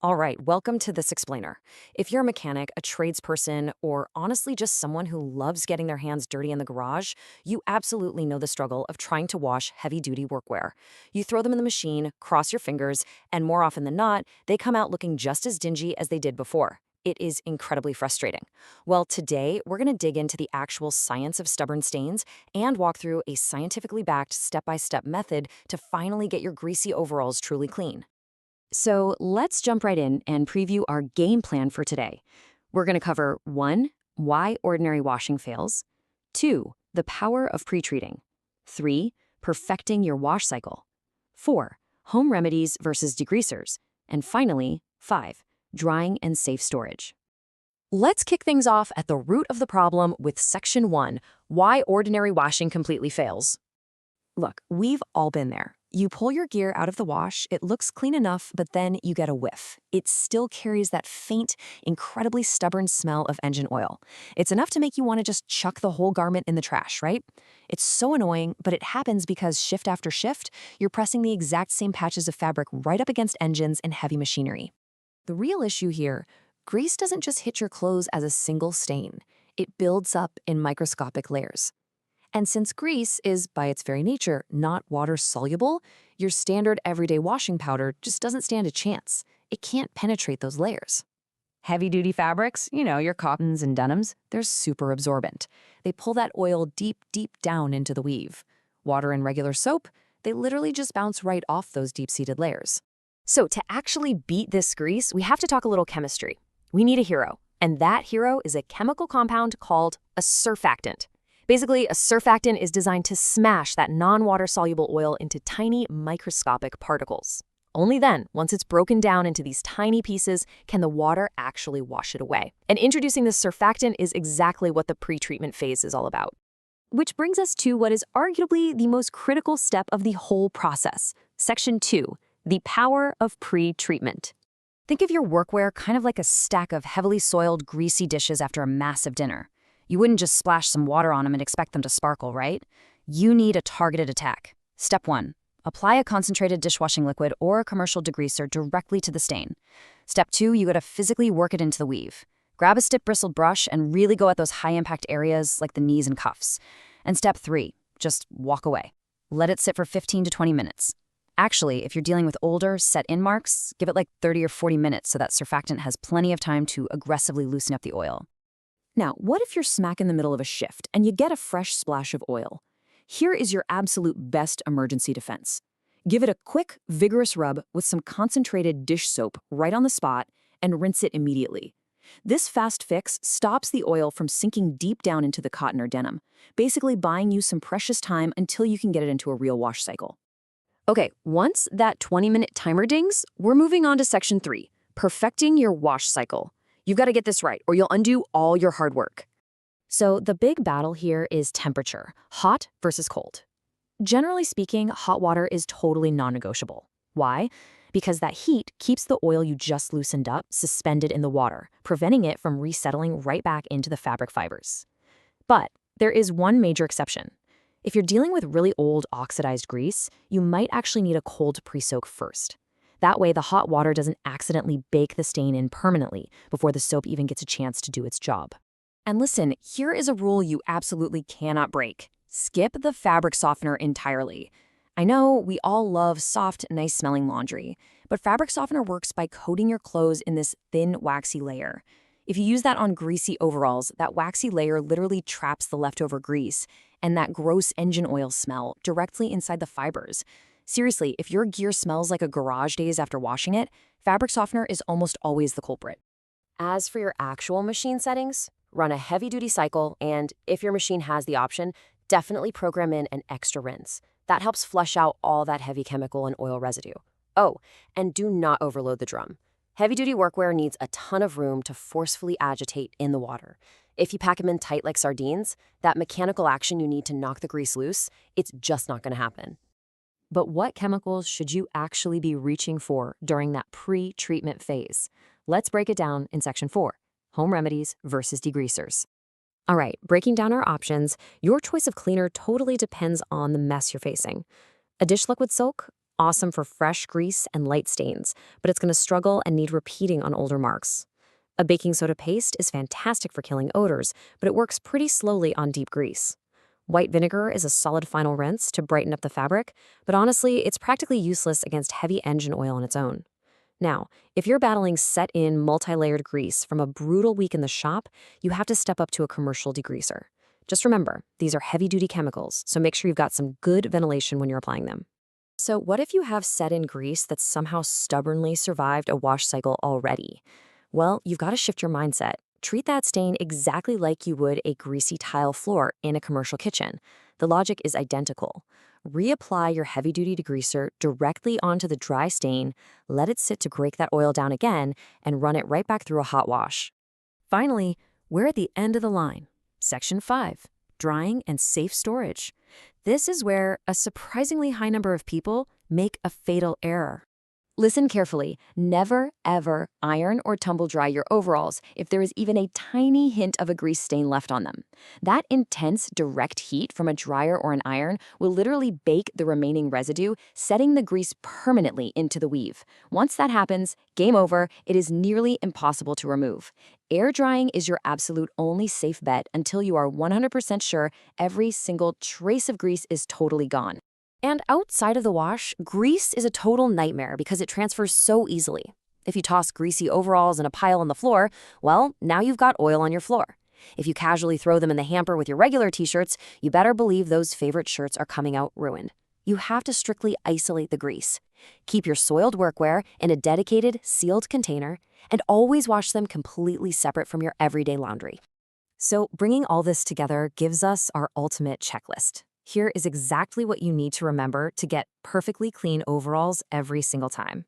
All right, welcome to This Explainer. If you're a mechanic, a tradesperson, or honestly just someone who loves getting their hands dirty in the garage, you absolutely know the struggle of trying to wash heavy-duty workwear. You throw them in the machine, cross your fingers, and more often than not, they come out looking just as dingy as they did before. It is incredibly frustrating. Well, today, we're going to dig into the actual science of stubborn stains and walk through a scientifically backed step-by-step method to finally get your greasy overalls truly clean. So let's jump right in and preview our game plan for today. We're going to cover 1. Why ordinary washing fails. 2. The power of pre-treating. 3. Perfecting your wash cycle. 4. Home remedies versus degreasers. And finally, 5. Drying and safe storage. Let's kick things off at the root of the problem with Section 1, Why ordinary washing completely fails. Look, we've all been there. You pull your gear out of the wash, it looks clean enough, but then you get a whiff. It still carries that faint, incredibly stubborn smell of engine oil. It's enough to make you want to just chuck the whole garment in the trash, right? It's so annoying, but it happens because shift after shift, you're pressing the exact same patches of fabric right up against engines and heavy machinery. The real issue here, grease doesn't just hit your clothes as a single stain. It builds up in microscopic layers. And since grease is, by its very nature, not water-soluble, your standard everyday washing powder just doesn't stand a chance. It can't penetrate those layers. Heavy-duty fabrics, your cottons and denims, they're super absorbent. They pull that oil deep, deep down into the weave. Water and regular soap, they literally just bounce right off those deep-seated layers. So to actually beat this grease, we have to talk a little chemistry. We need a hero, and that hero is a chemical compound called a surfactant. Basically, a surfactant is designed to smash that non-water-soluble oil into tiny microscopic particles. Only then, once it's broken down into these tiny pieces, can the water actually wash it away. And introducing this surfactant is exactly what the pre-treatment phase is all about. Which brings us to what is arguably the most critical step of the whole process, Section 2, the power of pre-treatment. Think of your workwear kind of like a stack of heavily soiled, greasy dishes after a massive dinner. You wouldn't just splash some water on them and expect them to sparkle, right? You need a targeted attack. Step 1. Apply a concentrated dishwashing liquid or a commercial degreaser directly to the stain. Step 2, you gotta physically work it into the weave. Grab a stiff bristled brush and really go at those high-impact areas like the knees and cuffs. And step 3, just walk away. Let it sit for 15 to 20 minutes. Actually, if you're dealing with older, set-in marks, give it like 30 or 40 minutes so that surfactant has plenty of time to aggressively loosen up the oil. Now, what if you're smack in the middle of a shift and you get a fresh splash of oil? Here is your absolute best emergency defense. Give it a quick, vigorous rub with some concentrated dish soap right on the spot and rinse it immediately. This fast fix stops the oil from sinking deep down into the cotton or denim, basically buying you some precious time until you can get it into a real wash cycle. Okay, once that 20-minute timer dings, we're moving on to Section 3, perfecting your wash cycle. You've got to get this right, or you'll undo all your hard work. So the big battle here is temperature, hot versus cold. Generally speaking, hot water is totally non-negotiable. Why? Because that heat keeps the oil you just loosened up suspended in the water, preventing it from resettling right back into the fabric fibers. But there is one major exception. If you're dealing with really old oxidized grease, you might actually need a cold pre-soak first. That way, the hot water doesn't accidentally bake the stain in permanently before the soap even gets a chance to do its job. And listen, here is a rule you absolutely cannot break. Skip the fabric softener entirely. I know we all love soft, nice-smelling laundry, but fabric softener works by coating your clothes in this thin, waxy layer. If you use that on greasy overalls, that waxy layer literally traps the leftover grease and that gross engine oil smell directly inside the fibers. Seriously, if your gear smells like a garage days after washing it, fabric softener is almost always the culprit. As for your actual machine settings, run a heavy-duty cycle and, if your machine has the option, definitely program in an extra rinse. That helps flush out all that heavy chemical and oil residue. Oh, and do not overload the drum. Heavy-duty workwear needs a ton of room to forcefully agitate in the water. If you pack them in tight like sardines, that mechanical action you need to knock the grease loose, it's just not going to happen. But what chemicals should you actually be reaching for during that pre-treatment phase? Let's break it down in Section 4, home remedies versus degreasers. All right, breaking down our options, your choice of cleaner totally depends on the mess you're facing. A dish liquid soak? Awesome for fresh grease and light stains, but it's going to struggle and need repeating on older marks. A baking soda paste is fantastic for killing odors, but it works pretty slowly on deep grease. White vinegar is a solid final rinse to brighten up the fabric, but honestly, it's practically useless against heavy engine oil on its own. Now, if you're battling set-in, multi-layered grease from a brutal week in the shop, you have to step up to a commercial degreaser. Just remember, these are heavy-duty chemicals, so make sure you've got some good ventilation when you're applying them. So what if you have set-in grease that's somehow stubbornly survived a wash cycle already? Well, you've got to shift your mindset. Treat that stain exactly like you would a greasy tile floor in a commercial kitchen. The logic is identical. Reapply your heavy-duty degreaser directly onto the dry stain, let it sit to break that oil down again, and run it right back through a hot wash. Finally, we're at the end of the line. Section 5, drying and safe storage. This is where a surprisingly high number of people make a fatal error. Listen carefully. Never, ever iron or tumble dry your overalls if there is even a tiny hint of a grease stain left on them. That intense, direct heat from a dryer or an iron will literally bake the remaining residue, setting the grease permanently into the weave. Once that happens, game over. It is nearly impossible to remove. Air drying is your absolute only safe bet until you are 100% sure every single trace of grease is totally gone. And outside of the wash, grease is a total nightmare because it transfers so easily. If you toss greasy overalls in a pile on the floor, well, now you've got oil on your floor. If you casually throw them in the hamper with your regular t-shirts, you better believe those favorite shirts are coming out ruined. You have to strictly isolate the grease. Keep your soiled workwear in a dedicated, sealed container, and always wash them completely separate from your everyday laundry. So bringing all this together gives us our ultimate checklist. Here is exactly what you need to remember to get perfectly clean overalls every single time.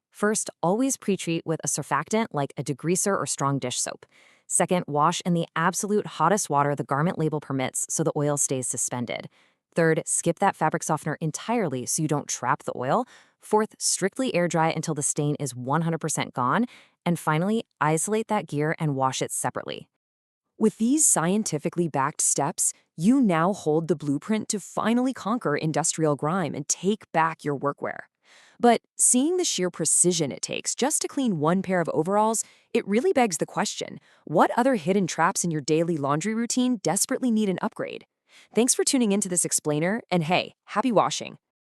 First, always pre-treat with a surfactant like a degreaser or strong dish soap. Second, wash in the absolute hottest water the garment label permits so the oil stays suspended. Third, skip that fabric softener entirely so you don't trap the oil. Fourth, strictly air dry until the stain is 100% gone. And finally, isolate that gear and wash it separately. With these scientifically backed steps, you now hold the blueprint to finally conquer industrial grime and take back your workwear. But seeing the sheer precision it takes just to clean one pair of overalls, it really begs the question, what other hidden traps in your daily laundry routine desperately need an upgrade? Thanks for tuning into this explainer, and hey, happy washing!